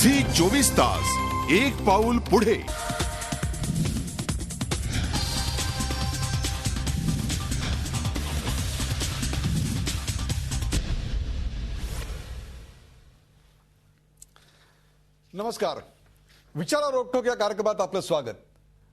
Zee 24 तास एक पाऊल पुढे. नमस्कार. विचारा रोकटोक या कार्यक्रमात आपलं स्वागत.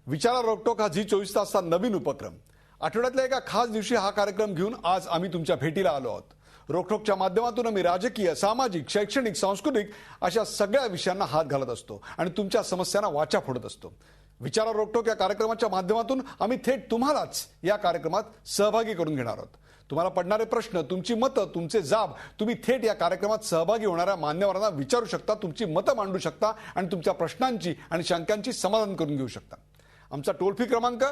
विचारा रोकटोक हा झी 24 तासचा नवीन उपक्रम. आठवड्यातल्या एका खास दिवशी हा कार्यक्रम घेऊन आज आम्ही तुमच्या भेटीला आलो आहोत. रोकटोकच्या माध्यमातून आम्ही राजकीय, सामाजिक, शैक्षणिक, सांस्कृतिक अशा सगळ्या विषयांना हात घालत असतो आणि तुमच्या समस्यांना वाचा फोडत असतो. विचारा रोकटोक या कार्यक्रमाच्या माध्यमातून आम्ही थेट तुम्हालाच या कार्यक्रमात सहभागी करून घेणार आहोत. तुम्हाला पडणारे प्रश्न, तुमची मतं, तुमचे जाब तुम्ही थेट या कार्यक्रमात सहभागी होणाऱ्या मान्यवरांना विचारू शकता, तुमची मतं मांडू शकता आणि तुमच्या प्रश्नांची आणि शंकांची समाधान करून घेऊ शकता. आमचा टोल फ्री क्रमांक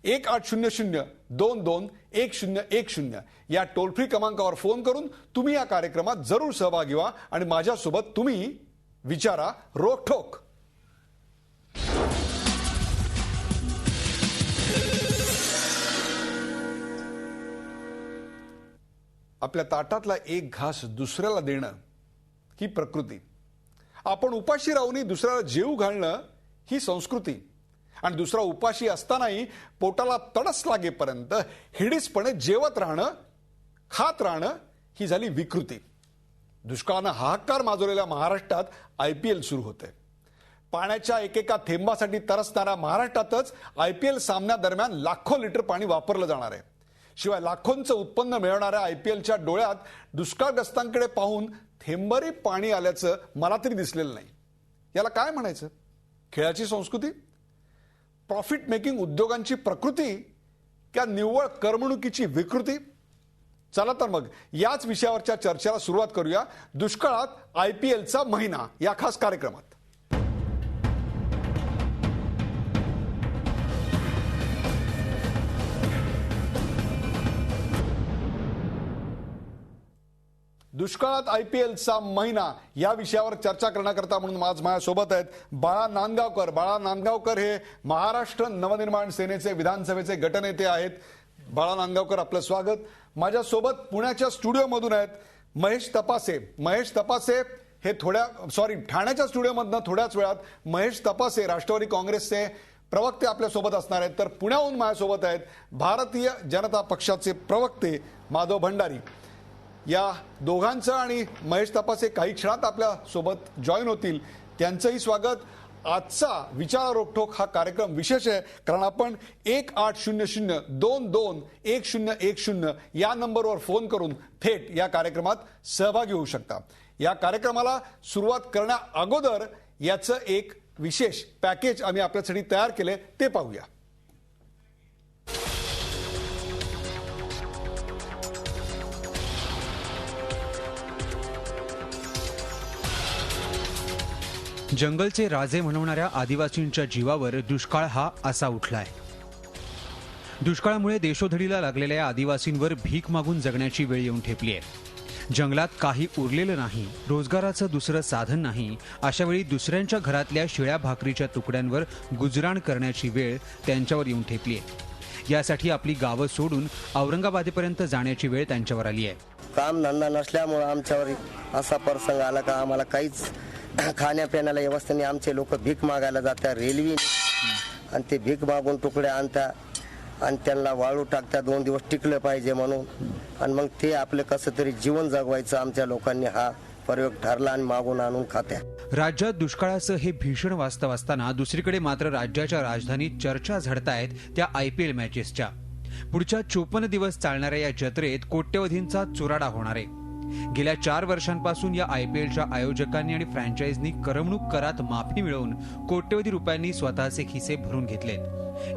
1800-22-1010 या टोल फ्री क्रमांकावर फोन करून तुम्ही या कार्यक्रमात जरूर सहभागी व्हा आणि माझ्यासोबत तुम्ही विचारा रोकठोक. आपल्या ताटातला एक घास दुसऱ्याला देणं ही प्रकृती. आपण उपाशी राहूनही दुसऱ्याला जेवू घालणं ही संस्कृती. आणि दुसरा उपाशी असतानाही पोटाला तडस लागेपर्यंत हिडीसपणे जेवत राहणं, खात राहणं ही झाली विकृती. दुष्काळानं हाहाकार माजवलेल्या महाराष्ट्रात IPL सुरू होते. पाण्याच्या एकेका थेंबासाठी तरसणाऱ्या महाराष्ट्रातच IPL सामन्यादरम्यान लाखो लिटर पाणी वापरलं जाणार आहे. शिवाय लाखोंचं उत्पन्न मिळवणाऱ्या IPLच्या डोळ्यात दुष्काळग्रस्तांकडे पाहून थेंबरी पाणी आल्याचं मला तरी दिसलेलं नाही. याला काय म्हणायचं? खेळाची संस्कृती, प्रॉफिट मेकिंग उद्योगांची प्रकृती, क्या निव्वळ करमणुकीची विकृती? चला तर मग याच विषयावरच्या चर्चेला सुरुवात करूया दुष्काळात IPLचा महिना या खास कार्यक्रमात. दुष्काळात IPLचा महिना या विषयावर चर्चा करण्याकरता म्हणून आज माझ्यासोबत आहेत बाळा नांदगावकर. बाळा नांदगावकर हे महाराष्ट्र नवनिर्माण सेनेचे विधानसभेचे गटनेते आहेत. बाळा नांदगावकर, आपलं स्वागत. माझ्यासोबत पुण्याच्या स्टुडिओमधून आहेत महेश तपासे. महेश तपासे हे ठाण्याच्या स्टुडिओमधनं थोड्याच वेळात महेश तपासे राष्ट्रवादी काँग्रेसचे प्रवक्ते आपल्यासोबत असणार आहेत. तर पुण्याहून माझ्यासोबत आहेत भारतीय जनता पक्षाचे प्रवक्ते माधव भंडारी. या दोघांचं आणि महेश तपासे काही क्षणात आपल्या सोबत जॉईन होतील. त्यांचंही स्वागत. आजचा विचारा रोकठोक हा कार्यक्रम विशेष आहे कारण आपण 1800-22-1010 या नंबरवर फोन करून थेट या कार्यक्रमात सहभागी होऊ शकता. या कार्यक्रमाला सुरुवात करण्या अगोदर याचं एक विशेष पॅकेज आम्ही आपल्यासाठी तयार केले, ते पाहूया. जंगलचे राजे म्हणवणाऱ्या आदिवासींच्या जीवावर दुष्काळ हा असा उठलाय. दुष्काळामुळे देशोधडीला लागलेल्या या आदिवासींवर भीक मागून जगण्याची वेळ येऊन ठेपली आहे. जंगलात काही उरलेलं नाही, रोजगाराचं दुसरं साधन नाही. अशा वेळी दुसऱ्यांच्या घरातल्या शिळ्या भाकरीच्या तुकड्यांवर गुजराण करण्याची वेळ त्यांच्यावर येऊन ठेपली आहे. यासाठी आपली गावं सोडून औरंगाबादेपर्यंत जाण्याची वेळ त्यांच्यावर आली आहे. काम धंदा नसल्यामुळे आमच्यावर असा प्रसंग आला का आम्हाला काहीच खाण्यापिण्याला व्यवस्था नाही. आमचे लोक भीक मागायला जातात रेल्वे आणि ते भीक मागून तुकडे आणतात आणि त्यांना वाळू टाकतात 2 दिवस टिकलं पाहिजे म्हणून. आणि मग ते आपलं कसं तरी जीवन जगवायचं आमच्या लोकांनी हा प्रयोग ठरला आणि मागून आणून खात्या. राज्यात दुष्काळाचं हे भीषण वास्तव असताना दुसरीकडे मात्र राज्याच्या राजधानीत चर्चा झडतायत त्या IPL मॅचेसच्या. पुढच्या 54 दिवस चालणाऱ्या या जत्रेत कोट्यवधींचा चुराडा होणार आहे. गेल्या 4 वर्षांपासून या IPLच्या आयोजकांनी आणि फ्रँचायझनी करमणूक करात माफी मिळवून कोट्यवधी रुपयांनी स्वतःचे खिसे भरून घेतलेत.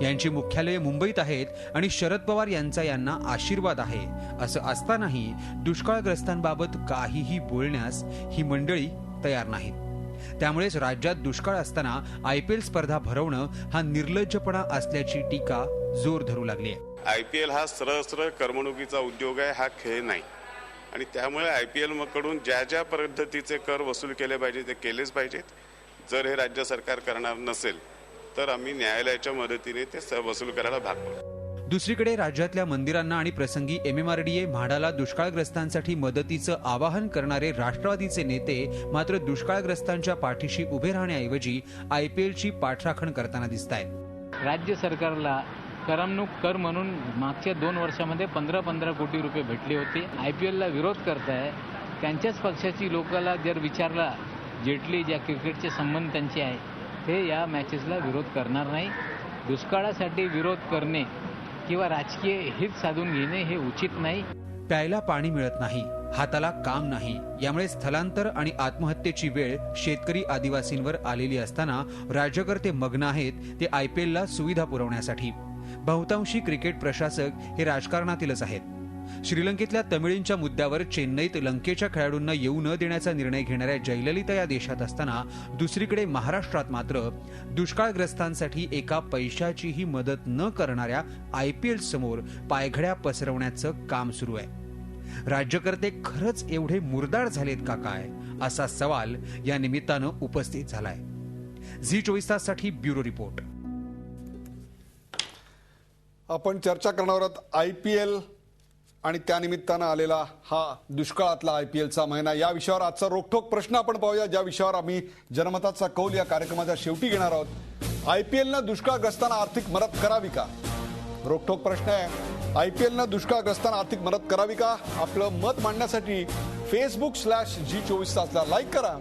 यांची मुख्यालये मुंबईत आहेत आणि शरद पवार यांचा यांना आशीर्वाद आहे. असं असतानाही दुष्काळग्रस्तांबाबत काहीही बोलण्यास ही मंडळी तयार नाहीत. त्यामुळेच राज्यात दुष्काळ असताना IPL स्पर्धा भरवणं हा निर्लज्जपणा असल्याची टीका जोर धरू लागली आहे. IPL हा सरळ करमणुकीचा उद्योग आहे, हा खेळ नाही. आणि त्यामुळे IPL कडून ज्या ज्या पद्धतीचे कर वसूल केले पाहिजे ते केलेच पाहिजेत. जर हे राज्य सरकार करणार नसेल तर आम्ही न्यायालयाच्या मदतीने ते वसूल करायला भाग पडू. दुसरीकडे राज्यातल्या मंदिरांना आणि प्रसंगी MMRDA म्हाडाला दुष्काळग्रस्तांसाठी मदतीचं आवाहन करणारे राष्ट्रवादीचे नेते मात्र दुष्काळग्रस्तांच्या पाठीशी उभे राहण्याऐवजी IPLची पाठराखण करताना दिसतायत. राज्य सरकारला करमणूक कर म्हणून मागच्या 2 वर्षामध्ये 15 कोटी रुपये भेटले होते. IPLला विरोध करताय. त्यांच्याच पक्षाची लोकांना जर विचारला, जेटली ज्या क्रिकेटचे संबंध त्यांचे आहे, ते या मॅचेसला विरोध करणार नाही. दुष्काळासाठी विरोध करणे किंवा राजकीय हित साधून घेणे हे उचित नाही. प्यायला पाणी मिळत नाही, हाताला काम नाही, यामुळे स्थलांतर आणि आत्महत्येची वेळ शेतकरी आदिवासींवर आलेली असताना राज्यकर्ते मग्न आहेत ते IPLला सुविधा पुरवण्यासाठी. बहुतांशी क्रिकेट प्रशासक हे राजकारणातीलच आहेत. श्रीलंकेतल्या तमिळींच्या मुद्द्यावर चेन्नईत लंकेच्या खेळाडूंना येऊ न देण्याचा निर्णय घेणाऱ्या जयललिता या देशात असताना दुसरीकडे महाराष्ट्रात मात्र दुष्काळग्रस्तांसाठी एका पैशाचीही मदत न करणाऱ्या IPL समोर पायघड्या पसरवण्याचं काम सुरू आहे. राज्यकर्ते खरंच एवढे मुरदाड झालेत का काय, असा सवाल या निमित्तानं उपस्थित झालाय. झी24 ताससाठी ब्युरो रिपोर्ट. आपण चर्चा करणार आहोत IPL आणि त्यानिमित्तानं आलेला हा दुष्काळातला IPLचा महिना, या विषयावर आजचा रोखठोक प्रश्न आपण पाहूया, ज्या विषयावर आम्ही जनमताचा कौल या कार्यक्रमाच्या शेवटी घेणार आहोत. IPLनं दुष्काळग्रस्तांना आर्थिक मदत करावी का? रोखठोक प्रश्न आहे. IPLनं दुष्काळग्रस्तांना आर्थिक मदत करावी का? आपलं मत मांडण्यासाठी Facebook/G24 तासला लाईक करा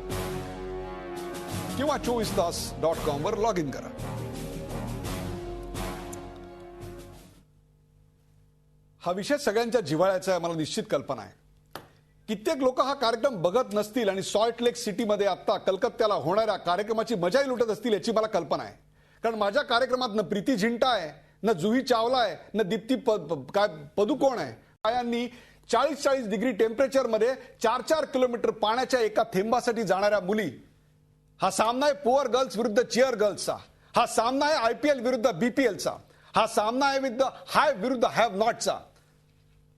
किंवा 24tas.com वर लॉग इन करा. हा विषय सगळ्यांच्या जिव्हाळ्याचा आहे, मला निश्चित कल्पना आहे. कित्येक लोक हा कार्यक्रम बघत नसतील आणि सॉल्ट लेक सिटीमध्ये आता कलकत्त्याला होणाऱ्या कार्यक्रमाची मजाही लुटत असतील याची मला कल्पना आहे. कारण माझ्या कार्यक्रमात न प्रीती झिंटा आहे, न जुही चावला आहे, न दीप्ती पदुकोण आहे. बायांनी 40-40 डिग्री टेम्परेचरमध्ये 4-4 किलोमीटर पाण्याच्या एका थेंबासाठी जाणाऱ्या मुली. हा सामना आहे पुअर गर्ल्स विरुद्ध चिअर गर्ल्सचा. हा सामना आहे IPL विरुद्ध BPLचा. हा सामना आहे विरुद्ध हाय विरुद्ध हॅव नॉटचा.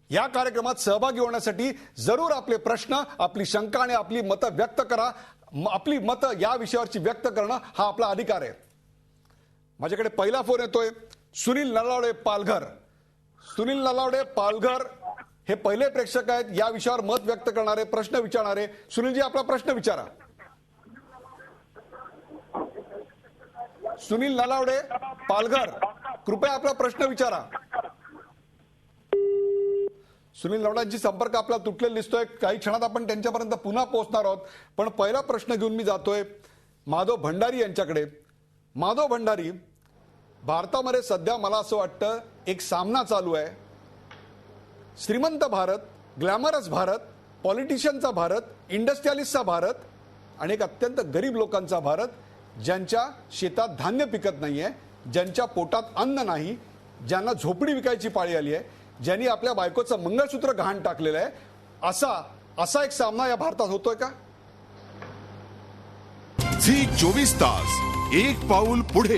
या कार्यक्रमात सहभागी होण्यासाठी जरूर आपले प्रश्न, आपली शंका आणि आपली मतं व्यक्त करा. आपली मतं या विषयावरची व्यक्त करणं हा आपला अधिकार आहे. माझ्याकडे पहिला फोन येतोय. सुनील नलावडे, पालघर. सुनील नलावडे, पालघर हे पहिले प्रेक्षक आहेत या विषयावर मत व्यक्त करणारे, प्रश्न विचारणारे. सुनीलजी, आपला प्रश्न विचारा. सुनील नलावडे, पालघर, कृपया आपला प्रश्न विचारा. सुनील नलावडेंची संपर्क आपला तुटलेला दिसतोय. काही क्षणात आपण त्यांच्यापर्यंत पुन्हा पोहोचणार आहोत. पण पहिला प्रश्न घेऊन मी जातोय माधव भंडारी यांच्याकडे. माधव भंडारी, भारतामध्ये सध्या मला असं वाटतं एक सामना चालू आहे. श्रीमंत भारत, ग्लॅमरस भारत, पॉलिटिशियनचा भारत, इंडस्ट्रियलिस्टचा भारत आणि एक अत्यंत गरीब लोकांचा भारत, ज्यांच्या शेतात धान्य पिकत नाहीये, ज्यांच्या पोटात अन्न नाही, ज्यांना झोपडी विकायची पाळी आली आहे, ज्यांनी आपल्या बायकोचं मंगळसूत्र गहाण टाकलेलं आहे, असा एक सामना या भारतात होतोय का? झी 24 तास, एक पाऊल पुढे.